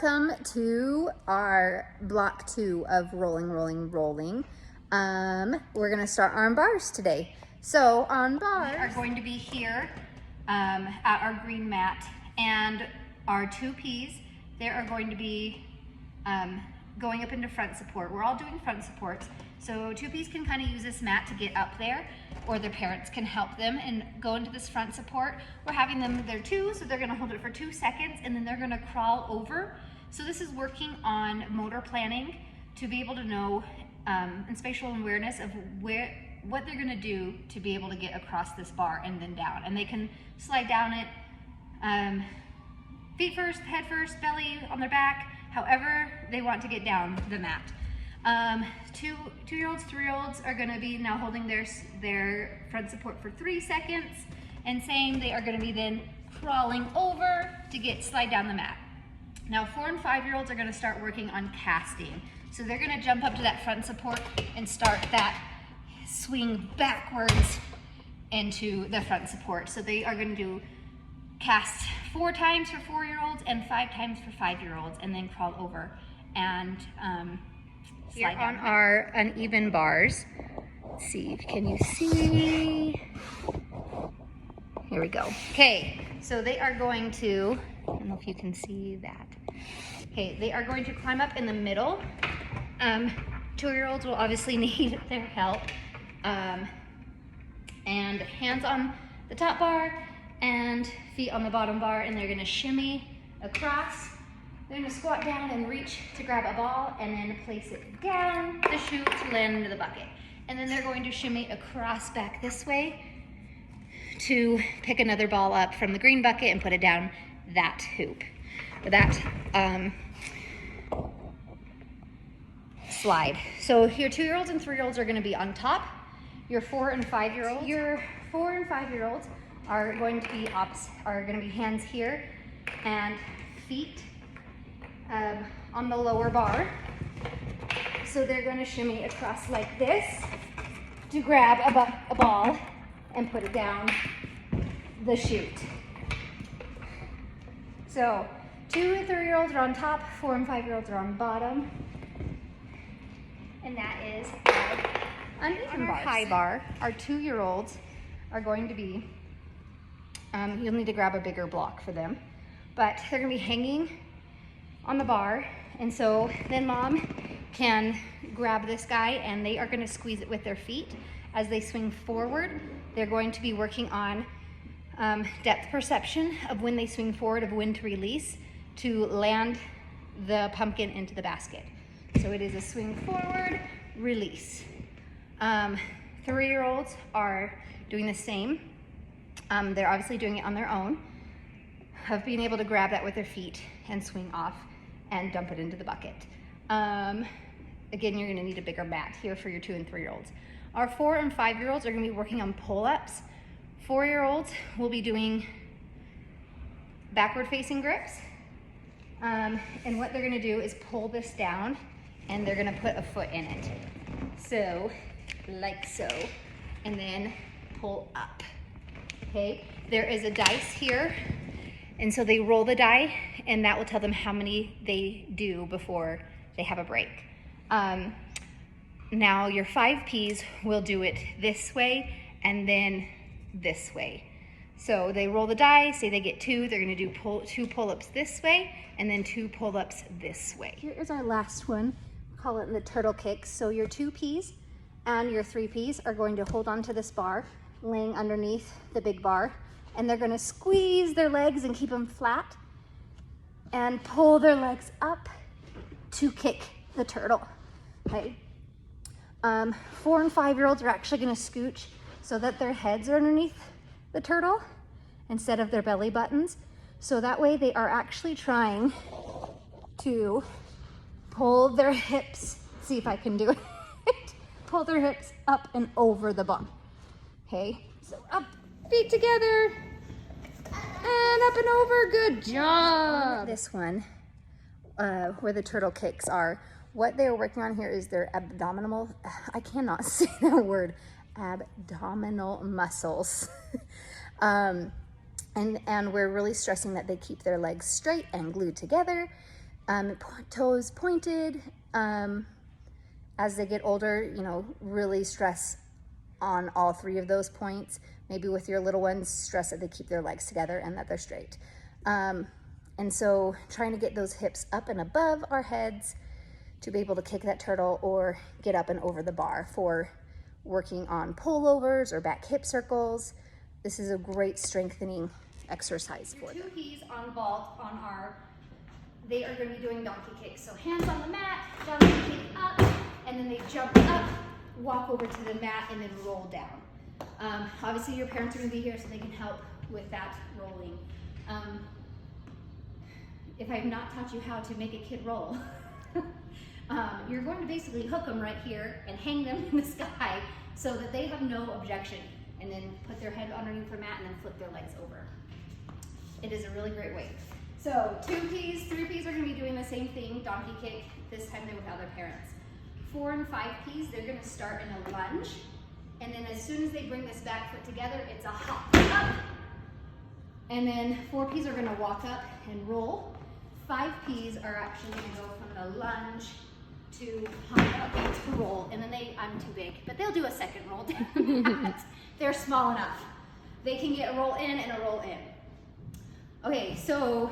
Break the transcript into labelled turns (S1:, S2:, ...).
S1: Welcome to our block 2 of rolling. We're gonna start arm bars today. So on bars, we are going to be here at our green mat, and our 2 Ps, they are going to be going up into front support. We're all doing front supports. So 2 Ps can kind of use this mat to get up there, or their parents can help them and go into this front support. We're having them there too, so they're gonna hold it for 2 seconds and then they're gonna crawl over. So this is working on motor planning to be able to know and spatial awareness of what they're gonna do to be able to get across this bar and then down. And they can slide down it, feet first, head first, belly on their back, however they want to get down the mat. 2-year-olds, 3-year-olds are gonna be now holding their front support for 3 seconds, and same, they are gonna be then crawling over to slide down the mat. Now 4 and 5-year-olds are gonna start working on casting. So they're gonna jump up to that front support and start that swing backwards into the front support. So they are gonna do cast 4 times for 4-year-olds and 5 times for 5-year-olds, and then crawl over and here on our uneven bars. Let's see, can you see? Here we go. Okay, so they are going to, I don't know if you can see that. Okay, they are going to climb up in the middle. 2-year-olds will obviously need their help. And hands on the top bar and feet on the bottom bar, and they're gonna shimmy across. They're gonna squat down and reach to grab a ball and then place it down the chute to land into the bucket. And then they're going to shimmy across back this way to pick another ball up from the green bucket and put it down that hoop, or that slide. So your 2-year-olds and 3-year-olds are gonna be on top. Your 4 and 5-year-olds, are going to be hands here and feet on the lower bar. So they're going to shimmy across like this to grab a ball and put it down the chute. So 2 and 3-year-olds are on top, 4 and 5-year-olds are on bottom. And that is uneven bars. High bar, our 2-year-olds are going to be, you'll need to grab a bigger block for them, but they're gonna be hanging on the bar, and so then mom can grab this guy and they are gonna squeeze it with their feet. As they swing forward, they're going to be working on depth perception of when they swing forward, of when to release to land the pumpkin into the basket. So it is a swing forward, release. 3-year-olds are doing the same. They're obviously doing it on their own, of being able to grab that with their feet and swing off and dump it into the bucket. Again, you're gonna need a bigger mat here for your 2 and 3-year-olds. Our 4 and 5-year-olds are gonna be working on pull-ups. 4-year-olds will be doing backward facing grips. And what they're gonna do is pull this down and they're gonna put a foot in it. So, like so, and then pull up, okay? There is a dice here, and so they roll the die, and that will tell them how many they do before they have a break. Now your 5 Ps will do it this way and then this way. So they roll the die, say they get 2, they're gonna do 2 pull-ups this way and then 2 pull-ups this way. Here is our last one, call it the turtle kicks. So your 2 Ps and your 3 Ps are going to hold onto this bar, laying underneath the big bar, and they're gonna squeeze their legs and keep them flat and pull their legs up to kick the turtle, okay? 4 and 5-year-olds are actually gonna scooch so that their heads are underneath the turtle instead of their belly buttons. So that way they are actually trying to pull their hips, see if I can do it, pull their hips up and over the bar, okay? So up, feet together, and up and over, good job. This one, where the turtle kicks are, what they're working on here is their abdominal, I cannot say that word, abdominal muscles. And we're really stressing that they keep their legs straight and glued together Toes pointed. As they get older, you know, really stress on all 3 of those points. Maybe with your little ones, stress that they keep their legs together and that they're straight. And so trying to get those hips up and above our heads to be able to kick that turtle or get up and over the bar for working on pullovers or back hip circles. This is a great strengthening exercise for them. 2 keys on vault on our, they are going to be doing donkey kicks. So hands on the mat, donkey kick up, and then they jump up, walk over to the mat, and then roll down. Obviously your parents are going to be here so they can help with that rolling. If I have not taught you how to make a kid roll, you're going to basically hook them right here and hang them in the sky so that they have no objection, and then put their head underneath the mat and then flip their legs over. It is a really great way. So 2 Ps, 3 Ps are going to be doing the same thing, donkey kick. This time they're with other parents. 4 and 5 Ps, they're going to start in a lunge, and then as soon as they bring this back foot together, it's a hop up. And then 4 Ps are going to walk up and roll. 5 Ps are actually going to go from the lunge to hop up to roll, and then I'm too big, but they'll do a second roll down. They're small enough. They can get a roll in and a roll in. Okay, so